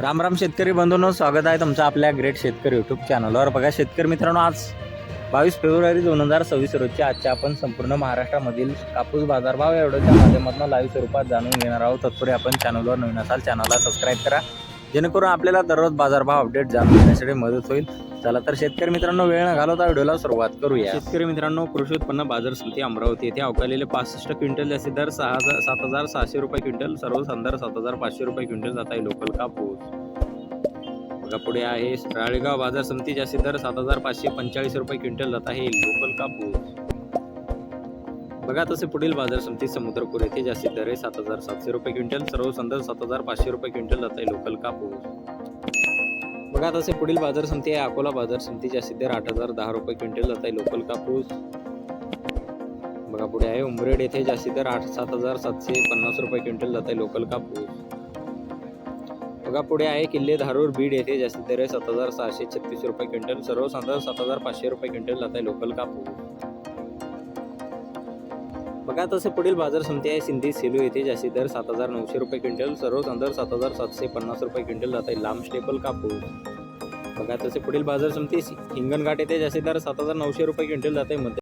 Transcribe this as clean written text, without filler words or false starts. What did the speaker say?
राम राम शेतकरी बंधूंनो, स्वागत आहे तुमचं आपल्या ग्रेट शेतकरी यूट्यूब चॅनलवर। बघा शेतकरी मित्रांनो, आज 22 फेब्रुवारी 2026 रोजी आजच्या आपण संपूर्ण महाराष्ट्रामधील कापूस बाजारभाव या व्हिडिओच्या माध्यमातून लाईव्ह स्वरूपात जाणून घेणार आहोत। तत्पूर्वी आपण चॅनलवर नवीन असाल चॅनलला सबस्क्राईब करा, जेणेकरून आपल्याला दररोज बाजारभाव अपडेट जाणून घेण्यासाठी मदत होईल। चला तर शेतकरी मित्रांनो, वेळ न घालवता व्हिडिओला सुरुवात करूया। शेतकरी मित्रांनो, कृषी उत्पन्न बाजार समिती अमरावती येथे अवकालेले 65 क्विंटल जास्तीत दर 7,600 रुपये क्विंटल, सर्वसाधारण दर 7,500 रुपये क्विंटल जात आहे लोकल कापूस। बघा पुढे आहे राळेगाव बाजार समिती जास्तीत दर 7,545 रुपये क्विंटल जात आहे लोकल कापूस। बघा तसे पुढील बाजार समिती समुद्रपूर येथे जास्तीत दर 7,700 रुपये क्विंटल, सर्वसाधारण 7,500 रुपये क्विंटल जात आहे लोकल कापूस। बघा तसे पुढील बाजार समिती आहे अकोला बाजार समिती जास्तीत दर 8,010 रुपये क्विंटल जात आहे लोकल कापूस। बघा पुढे आहे उमरेड येथे जास्तीत दर 7,750 रुपये क्विंटल जात आहे लोकल कापूस। बघा पुढे आहे किल्ले धारूर बीड येथे जास्तीत दर 7,636 रुपये क्विंटल, सर्वसाधारण 7,500 रुपये क्विंटल जात आहे लोकल कापूस। बघा तसे पुढील बाजार समिती आहे सिंधी सेलू येथे जास्तीत दर 7,900 रुपये क्विंटल, सर्वसाधारण 7,750 रुपये क्विंटल जात आहे लांब स्टेपल कापूस। बघा तसे पुढील बाजार समिती हिंगणघाट येथे जास्तीत दर 7,900 रुपये क्विंटल जात आहे मध्य